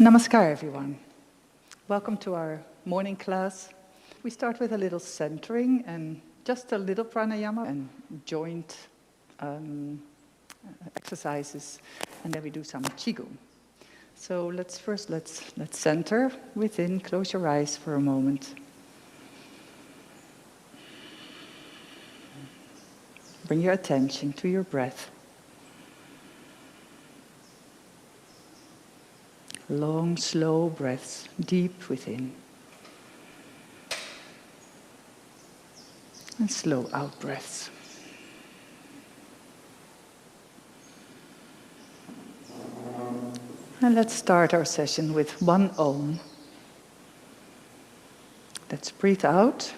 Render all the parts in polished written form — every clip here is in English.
Namaskar, everyone. Welcome to our morning class. We start with a little centering and just a little pranayama and joint exercises, and then we do some qigong. So let's center within. Close your eyes for a moment. Bring your attention to your breath. Long, slow breaths deep within. And slow out breaths. And let's start our session with one Om. Let's breathe out.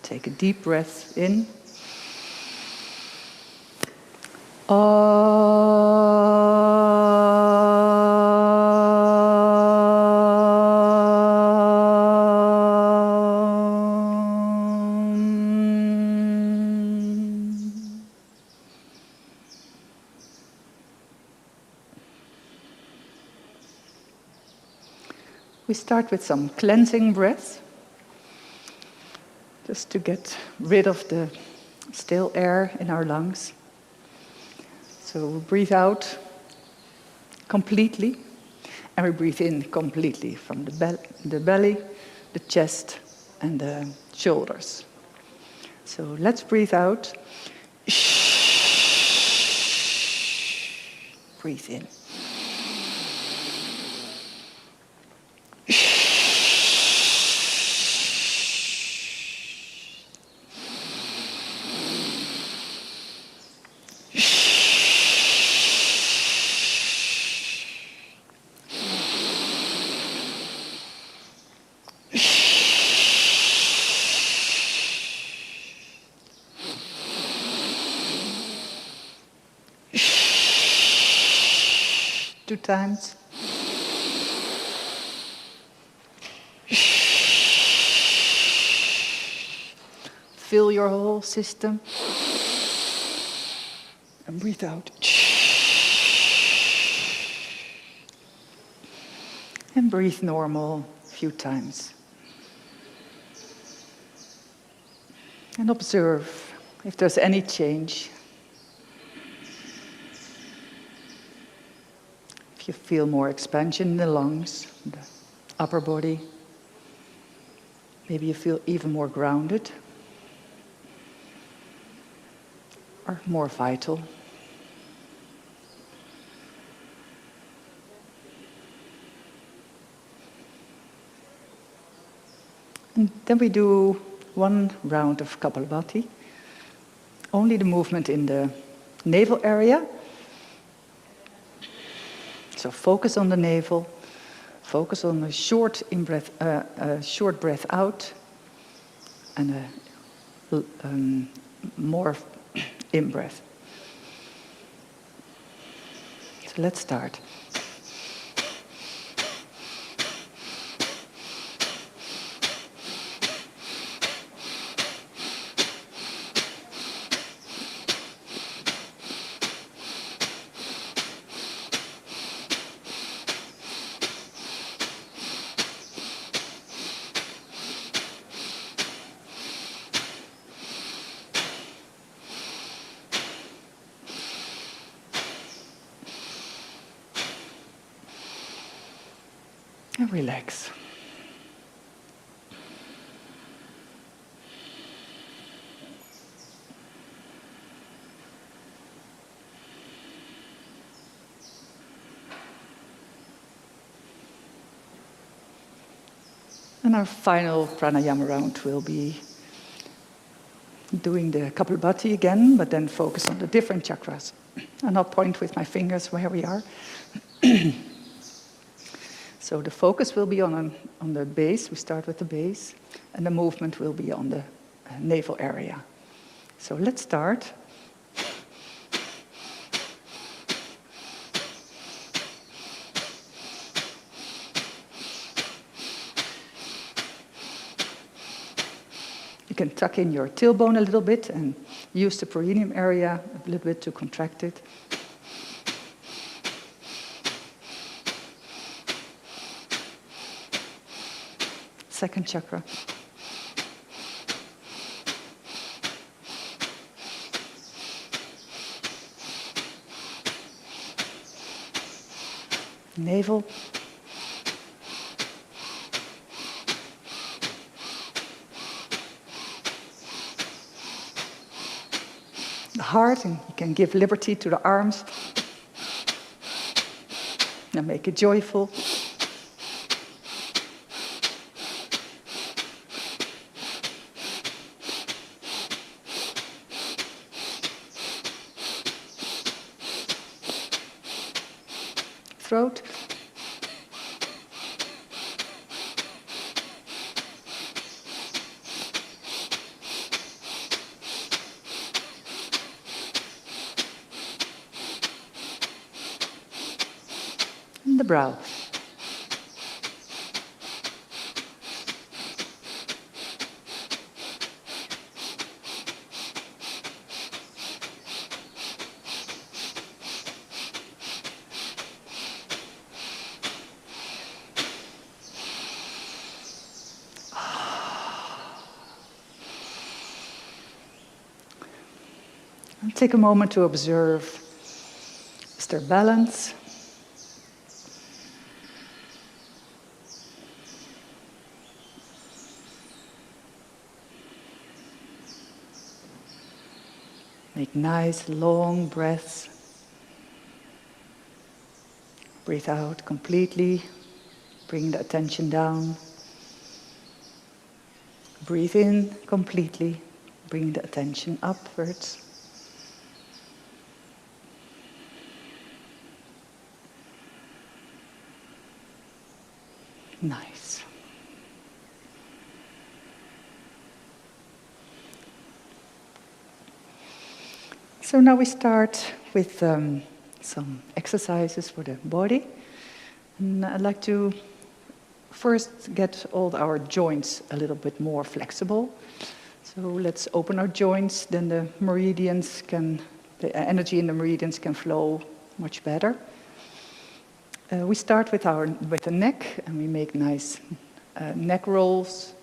Take a deep breath in. We start with some cleansing breaths, just to get rid of the stale air in our lungs. So we breathe out completely, and we breathe in completely from the belly, the chest, and the shoulders. So let's breathe out. Breathe in. Two times. Fill your whole system. And breathe out. And breathe normal a few times. And observe if there's any change. You feel more expansion in the lungs, the upper body. Maybe you feel even more grounded or more vital. And then we do one round of Kapalabhati. Only the movement in the navel area. So focus on the navel, focus on a short in-breath, short breath out, and a more in-breath. So let's start. And relax. And our final pranayama round will be doing the Kapalabhati again, but then focus on the different chakras. And I'll point with my fingers where we are. So the focus will be on the base. We start with the base, and the movement will be on the navel area. So let's start. You can tuck in your tailbone a little bit and use the perineum area a little bit to contract it. second chakra. Navel. The heart, and you can give liberty to the arms and make it joyful. Throat. And the brow. And take a moment to observe, is there balance? Make nice long breaths. Breathe out completely. Bring the attention down. Breathe in completely. Bring the attention upwards. Nice. So now we start with some exercises for the body. And I'd like to first get all our joints a little bit more flexible. So let's open our joints, then the energy in the meridians can flow much better. We start with the neck, and we make nice neck rolls.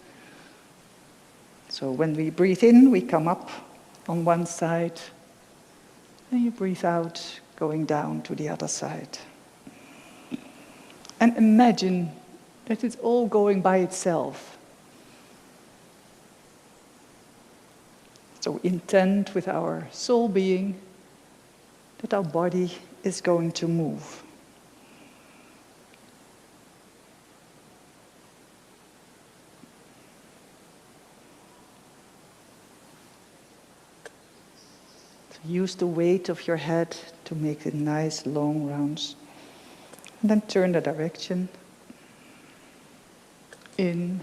So when we breathe in, we come up on one side. And you breathe out, going down to the other side. And imagine that it's all going by itself. So intend with our soul being that our body is going to move. Use the weight of your head to make it nice long rounds. And then turn the direction. In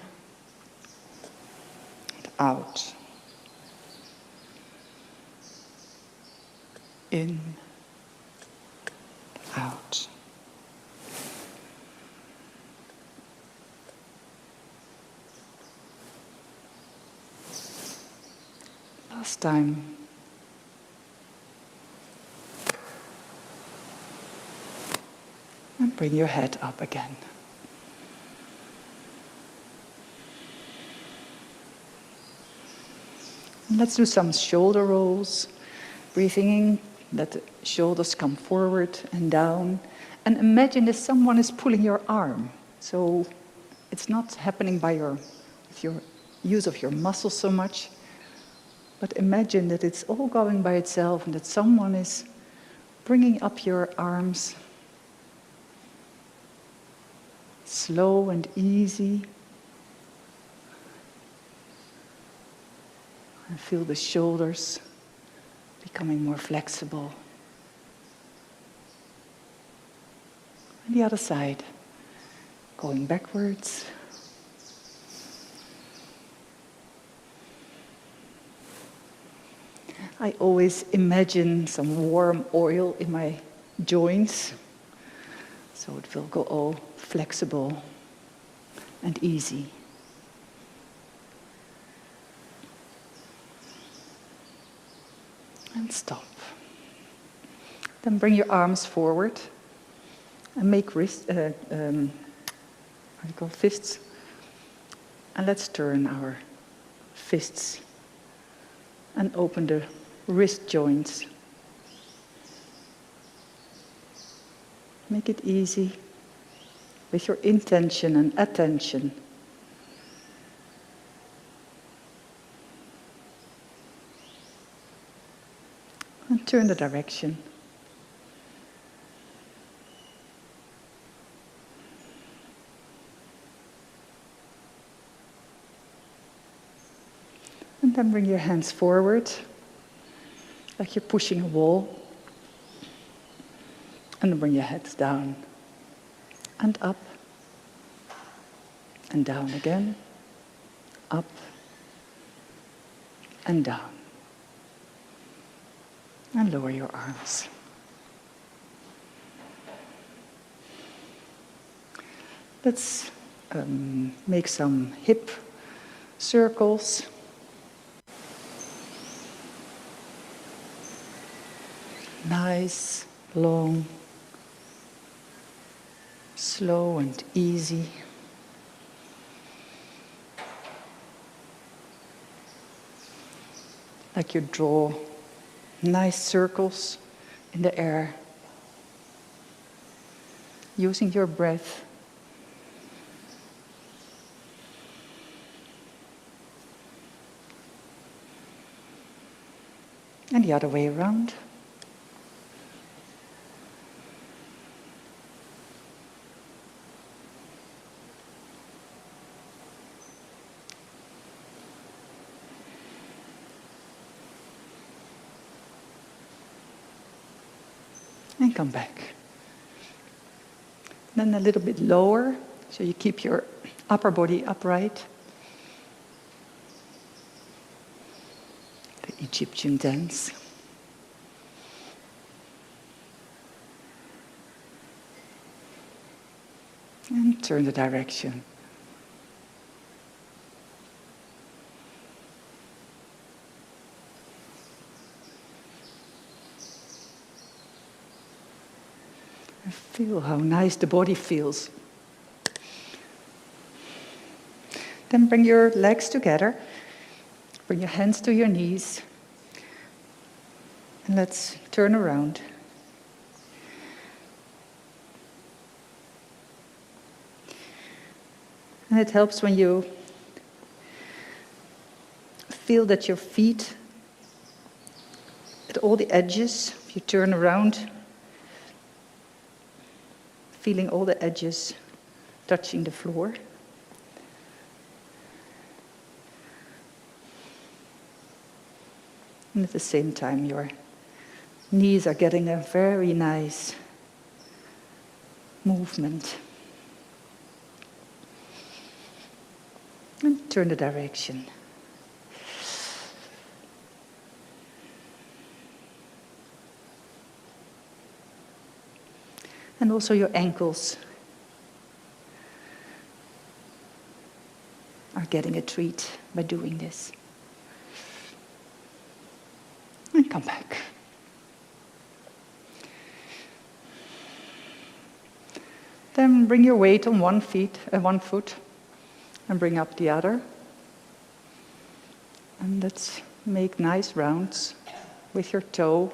and out. In, out. Last time. And bring your head up again. And let's do some shoulder rolls. Breathing in, let the shoulders come forward and down. And imagine if someone is pulling your arm. So it's not happening with your use of your muscles so much. But imagine that it's all going by itself and that someone is bringing up your arms. Slow and easy. And feel the shoulders becoming more flexible. And the other side, going backwards. I always imagine some warm oil in my joints. So it will go all flexible and easy. And stop. Then bring your arms forward and make fists. And let's turn our fists and open the wrist joints. Make it easy with your intention and attention. And turn the direction. And then bring your hands forward, like you're pushing a wall. And then bring your heads down and up and down again, up and down. And lower your arms. Let's make some hip circles. Nice, long, slow and easy. Like you draw nice circles in the air, using your breath. And the other way around. And come back. Then a little bit lower, so you keep your upper body upright. The Egyptian dance. And turn the direction. Feel how nice the body feels. Then bring your legs together. Bring your hands to your knees. And let's turn around. And it helps when you feel that your feet, at all the edges, if you turn around, feeling all the edges touching the floor. And at the same time, your knees are getting a very nice movement. And turn the direction. And also your ankles are getting a treat by doing this. And come back. Then bring your weight on one foot, and bring up the other. And let's make nice rounds with your toe,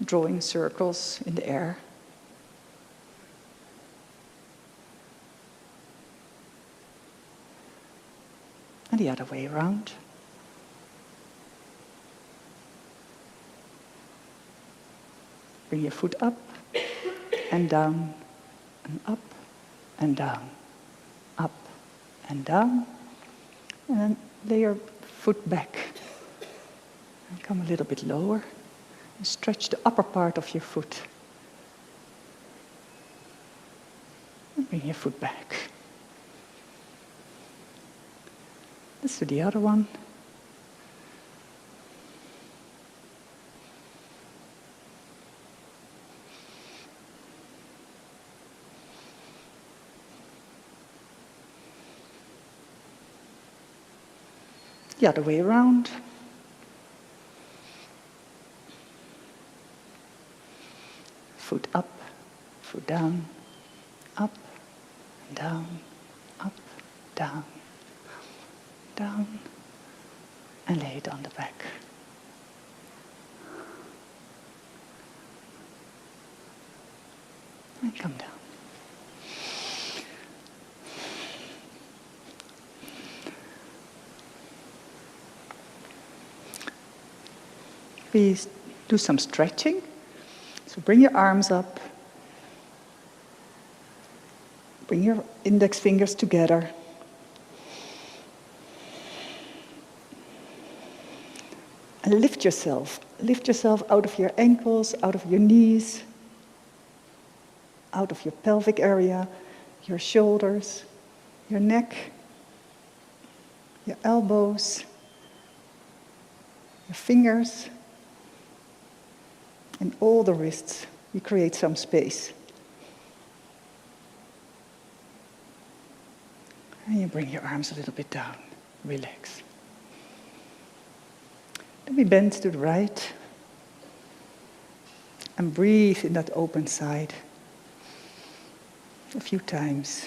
drawing circles in the air. And the other way around. Bring your foot up and down and up and down, up and down. And then lay your foot back and come a little bit lower. And stretch the upper part of your foot. And bring your foot back. Let's do the other one. The other way around. Foot up, foot down, up, and down, up, down, down, and lay it on the back. And come down. Please do some stretching. So bring your arms up. Bring your index fingers together. And lift yourself. Lift yourself out of your ankles, out of your knees, out of your pelvic area, your shoulders, your neck, your elbows, your fingers, and all the wrists. You create some space. And you bring your arms a little bit down. Relax. Then we bend to the right. And breathe in that open side a few times.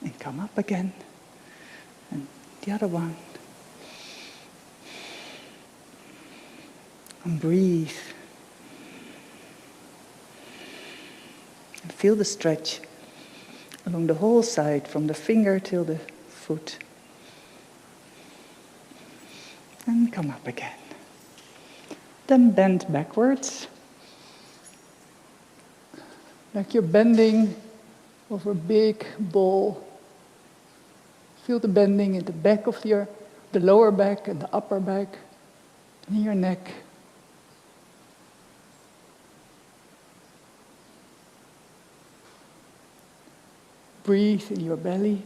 And come up again. And the other one. And breathe. And feel the stretch along the whole side, from the finger till the foot. And come up again. Then bend backwards. Like you're bending over a big ball. Feel the bending in the back of the lower back and the upper back, and your neck. Breathe in your belly.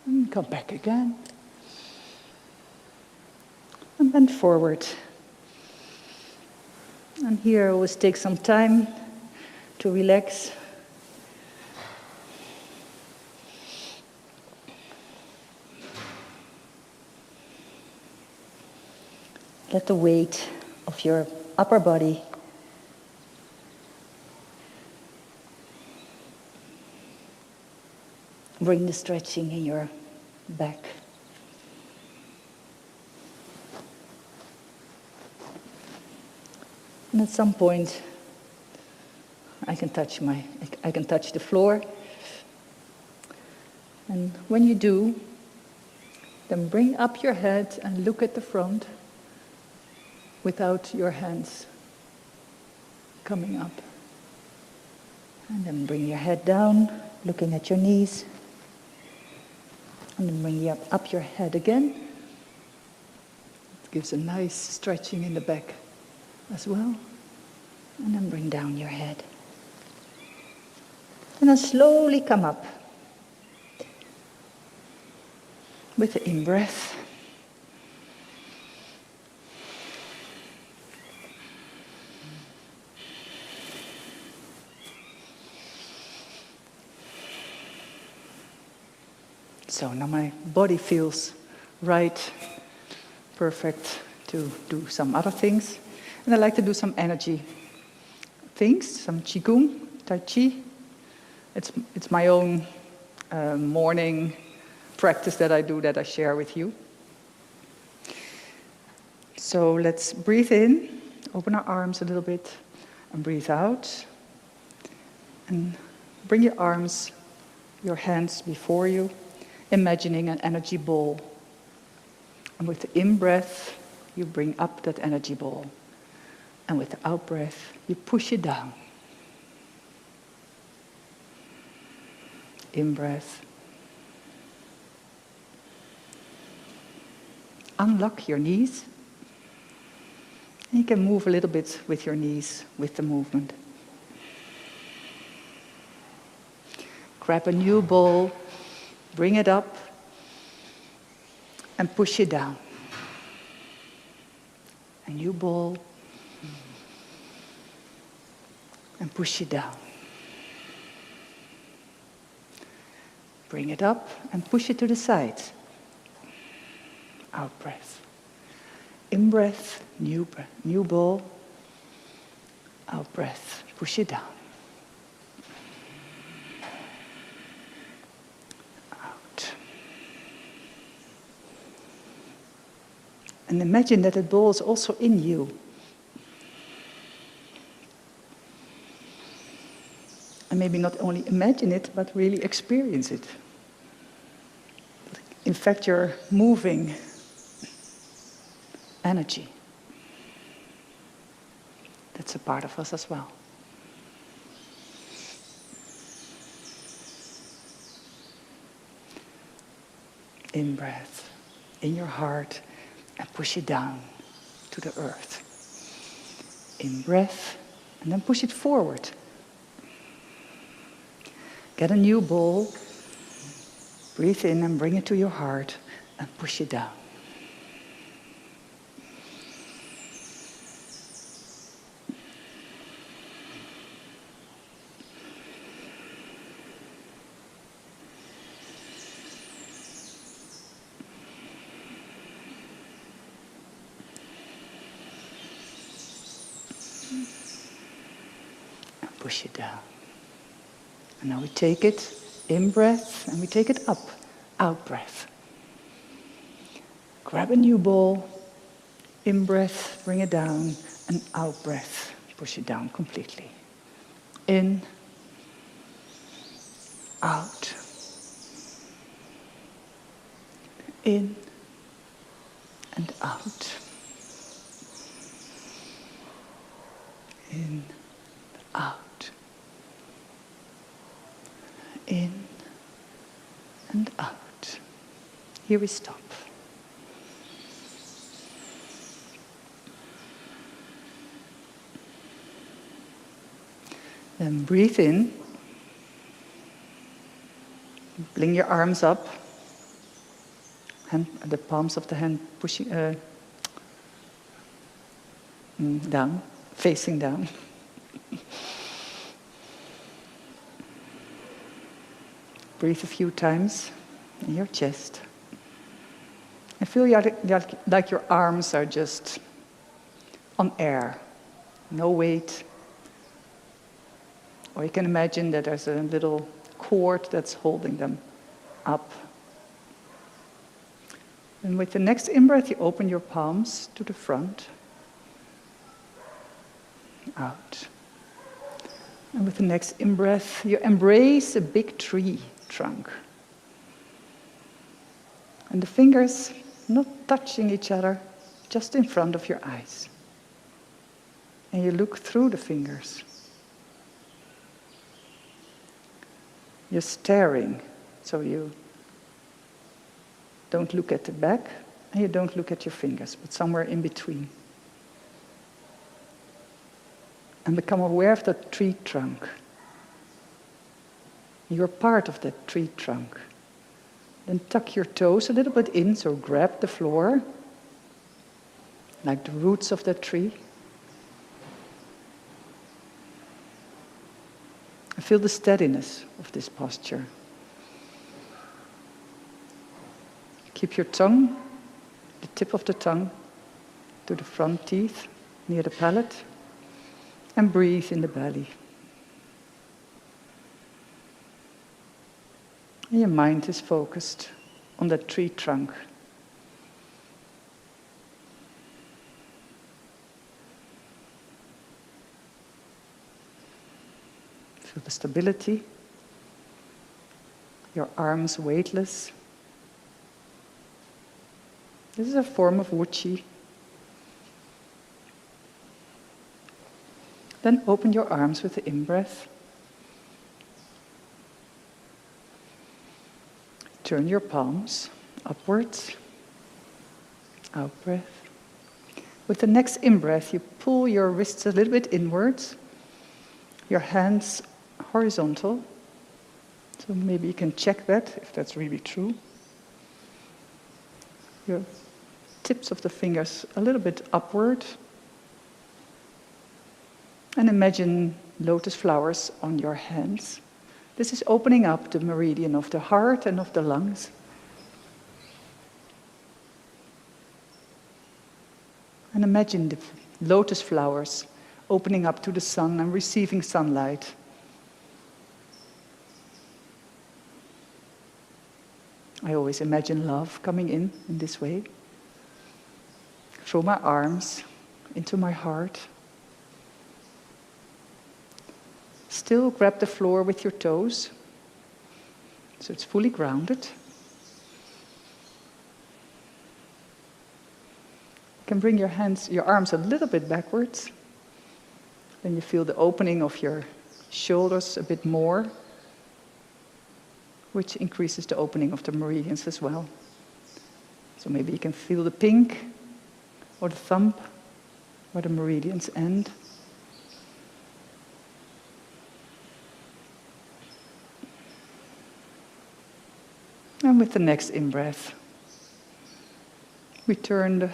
And come back again. And bend forward. And here always take some time to relax. Let the weight of your upper body bring the stretching in your back. And at some point, I can touch the floor. And when you do, then bring up your head and look at the front without your hands coming up. And then bring your head down, looking at your knees. And then bring up your head again. It gives a nice stretching in the back as well. And then bring down your head. And then slowly come up with the in-breath. So now my body feels right, perfect to do some other things. And I like to do some energy things, some Qigong, Tai Chi. It's my own morning practice that I do, that I share with you. So let's breathe in, open our arms a little bit, and breathe out. And bring your arms, your hands before you, imagining an energy ball. And with the in-breath, you bring up that energy ball. And with the out-breath, you push it down. In-breath. Unlock your knees. And you can move a little bit with your knees, with the movement. Grab a new ball, bring it up, and push it down. A new ball, and push it down. Bring it up and push it to the side. Out breath. In-breath, new ball. Out-breath, push it down. Out. And imagine that the ball is also in you. And maybe not only imagine it, but really experience it. In fact, you're moving energy. That's a part of us as well. In-breath, in your heart, and push it down to the earth. In-breath, and then push it forward. Get a new ball, breathe in and bring it to your heart and push it down. And push it down. And now we take it, in-breath, and we take it up, out-breath. Grab a new ball, in-breath, bring it down, and out-breath, push it down completely. In, out, in, and out. In, out. In and out. Here we stop. Then breathe in. Bring your arms up. The palms of the hand pushing down, facing down. Breathe a few times in your chest. And feel like your arms are just on air, no weight. Or you can imagine that there's a little cord that's holding them up. And with the next in-breath, you open your palms to the front. Out. And with the next in-breath, you embrace a big tree trunk. And the fingers not touching each other, just in front of your eyes. And you look through the fingers. You're staring, so you don't look at the back and you don't look at your fingers, but somewhere in between. And become aware of the tree trunk. You're part of that tree trunk. Then tuck your toes a little bit in, so grab the floor, like the roots of that tree. And feel the steadiness of this posture. Keep your tongue, the tip of the tongue, to the front teeth, near the palate, and breathe in the belly. And your mind is focused on that tree trunk. Feel the stability. Your arms weightless. This is a form of wuchi. Then open your arms with the in-breath. Turn your palms upwards. Out-breath. With the next in-breath, you pull your wrists a little bit inwards. Your hands horizontal. So maybe you can check that, if that's really true. Your tips of the fingers a little bit upward. And imagine lotus flowers on your hands. This is opening up the meridian of the heart and of the lungs. And imagine the lotus flowers opening up to the sun and receiving sunlight. I always imagine love coming in this way. Through my arms, into my heart. Still grab the floor with your toes, so it's fully grounded. You can bring your arms a little bit backwards. Then you feel the opening of your shoulders a bit more, which increases the opening of the meridians as well. So maybe you can feel the pink or the thumb where the meridians end. And with the next in-breath, we turn the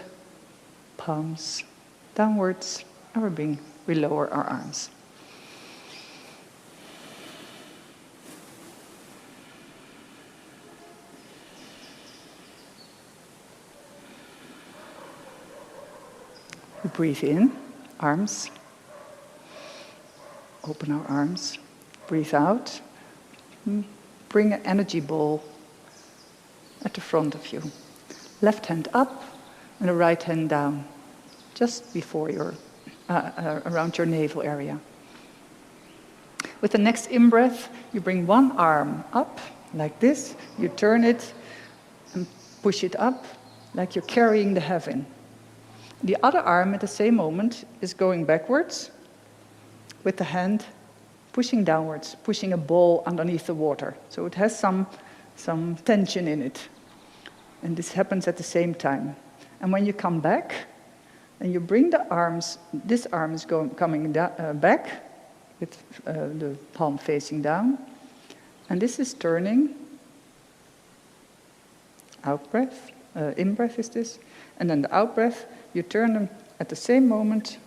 palms downwards and we lower our arms. We breathe in, arms. Open our arms. Breathe out. Bring an energy ball at the front of you. Left hand up and the right hand down, just before around your navel area. With the next in-breath, you bring one arm up, like this. You turn it and push it up, like you're carrying the heaven. The other arm at the same moment is going backwards, with the hand pushing downwards, pushing a ball underneath the water. So it has some tension in it. And this happens at the same time. And when you come back, and you bring the arms, this arm is coming back, with the palm facing down. And this is turning. Out breath, in-breath is this. And then the out-breath, you turn them at the same moment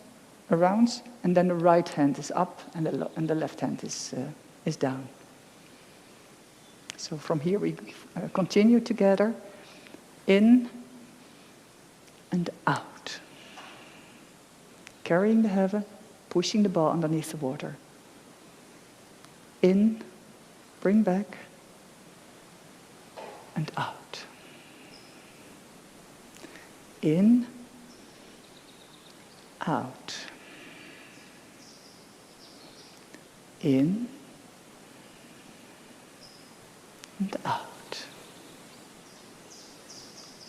around, and then the right hand is up, and the left hand is down. So from here we continue together, in and out. Carrying the heaven, pushing the ball underneath the water. In, bring back, and out. In, out. In, and out.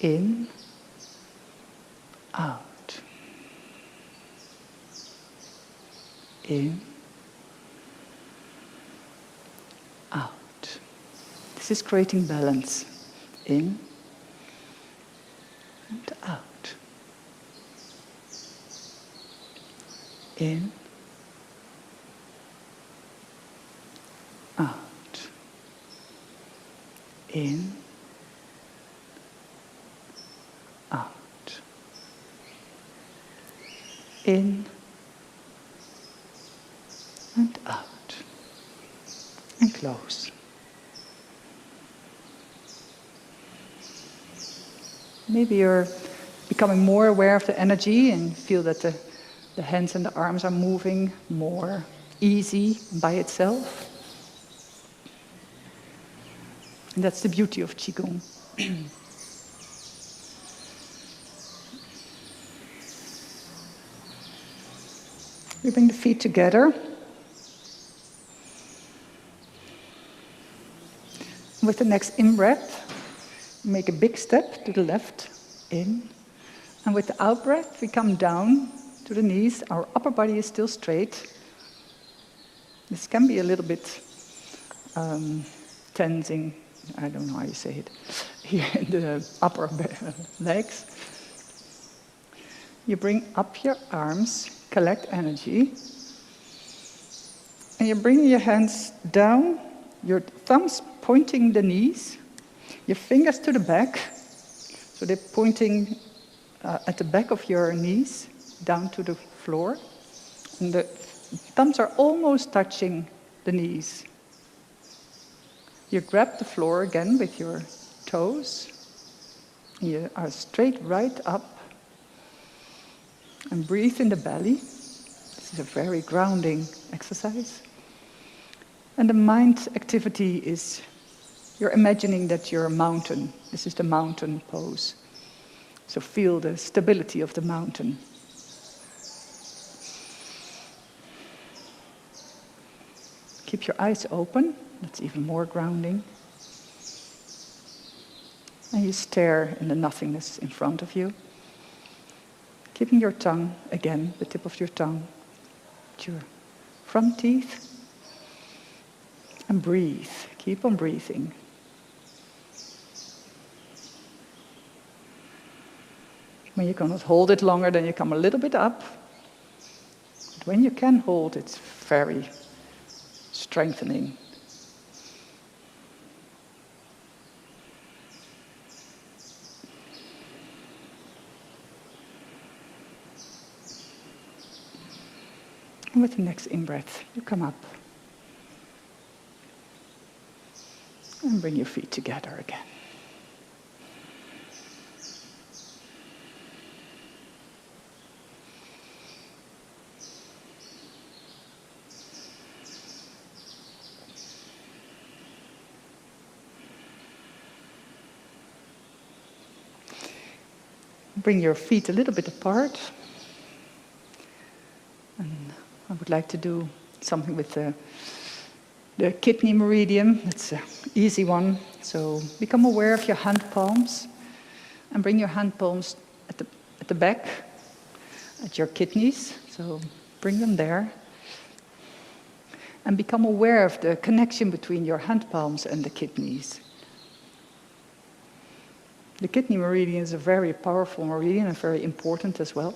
In, out. In, out. This is creating balance. In and out. In, out. In, out. In and out. And close. Maybe you're becoming more aware of the energy and feel that the hands and the arms are moving more easy by itself. And that's the beauty of Qigong. We bring the feet together. With the next in-breath, make a big step to the left, in. And with the out-breath, we come down to the knees. Our upper body is still straight. This can be a little bit tensing, I don't know how you say it, here in the upper legs. You bring up your arms, collect energy, and you bring your hands down, your thumbs pointing the knees, your fingers to the back, so they're pointing at the back of your knees, down to the floor, and the thumbs are almost touching the knees. You grab the floor again with your toes. You are straight right up. And breathe in the belly. This is a very grounding exercise. And the mind activity is, you're imagining that you're a mountain. This is the mountain pose. So feel the stability of the mountain. Keep your eyes open. That's even more grounding. And you stare in the nothingness in front of you. Keeping your tongue, again, the tip of your tongue, at your front teeth. And breathe. Keep on breathing. When you cannot hold it longer, then you come a little bit up. But when you can hold, it's very strengthening. And with the next in-breath, you come up. And bring your feet together again. Bring your feet a little bit apart. And I would like to do something with the kidney meridian. That's an easy one. So become aware of your hand palms. And bring your hand palms at the back, at your kidneys. So bring them there. And become aware of the connection between your hand palms and the kidneys. The kidney meridian is a very powerful meridian and very important as well.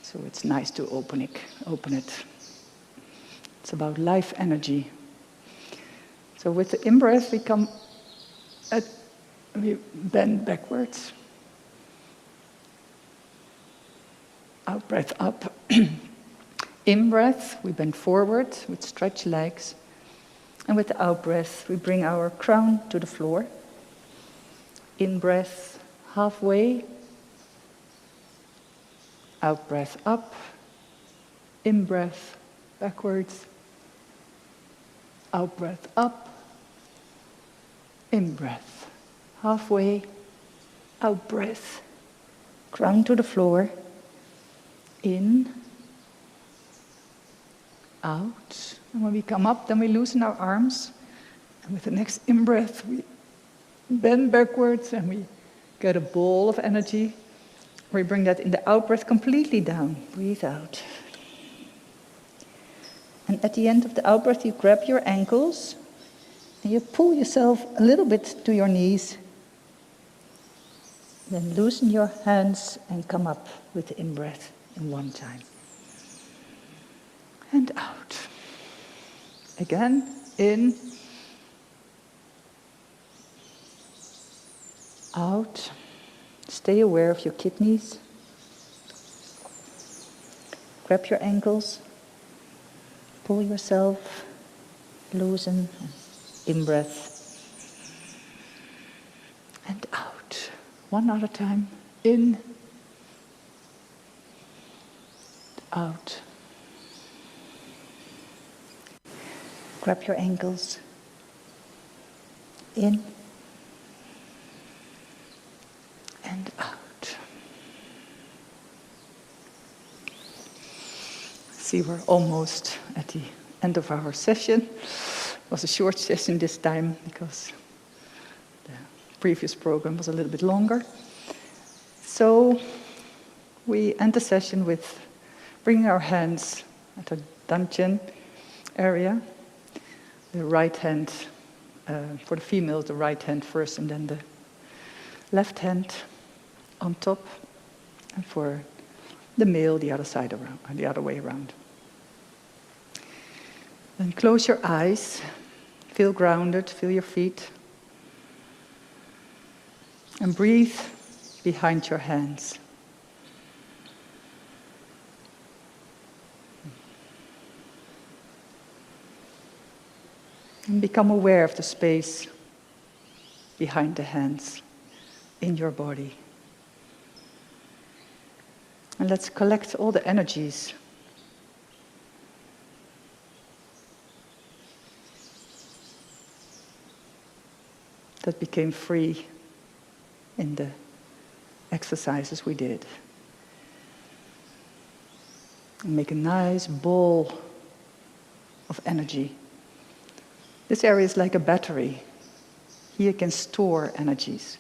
So it's nice to open it. It's about life energy. So with the in-breath, we bend backwards. Out-breath up. In-breath, we bend forward with stretched legs. And with the out-breath, we bring our crown to the floor. In-breath, halfway. Out-breath up. In-breath, backwards. Out-breath up. In-breath, halfway. Out-breath, crown to the floor. In. Out. And when we come up, then we loosen our arms. And with the next in-breath, we bend backwards and we get a ball of energy. We bring that in the out-breath completely down. Breathe out. And at the end of the out-breath, you grab your ankles and you pull yourself a little bit to your knees. Then loosen your hands and come up with the in-breath in one time. And out. Again, in. Out. Stay aware of your kidneys. Grab your ankles. Pull yourself. Loosen. In-breath. And out. One other time. In. Out. Grab your ankles. In. And out. See, we're almost at the end of our session. It was a short session this time because the previous program was a little bit longer. So we end the session with bringing our hands at the dantian area. The right hand, for the female, the right hand first, and then the left hand on top, and for the male, the other side around, the other way around. Then close your eyes, feel grounded, feel your feet, and breathe behind your hands. And become aware of the space behind the hands in your body. And let's collect all the energies that became free in the exercises we did. And make a nice ball of energy. This area is like a battery. Here you can store energies.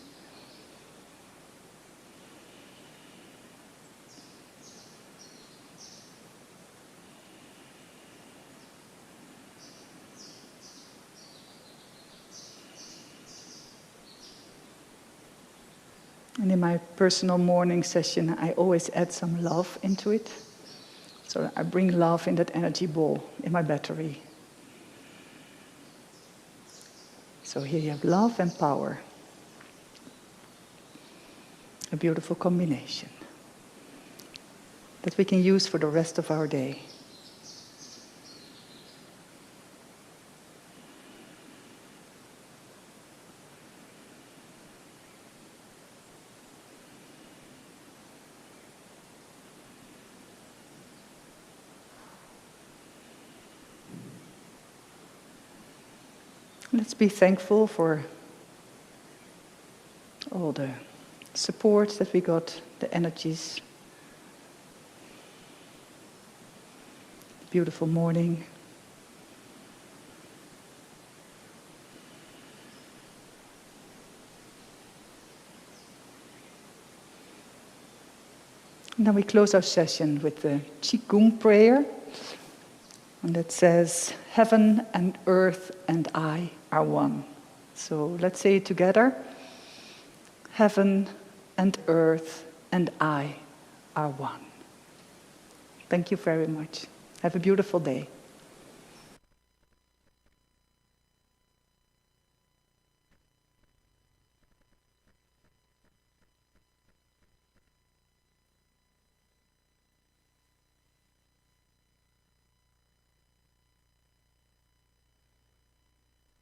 And in my personal morning session, I always add some love into it. So I bring love in that energy ball, in my battery. So here you have love and power. A beautiful combination that we can use for the rest of our day. Let's be thankful for all the support that we got, the energies. Beautiful morning. And then we close our session with the Qigong prayer. And that says, heaven and earth and I are one. So let's say it together. Heaven and earth and I are one. Thank you very much. Have a beautiful day.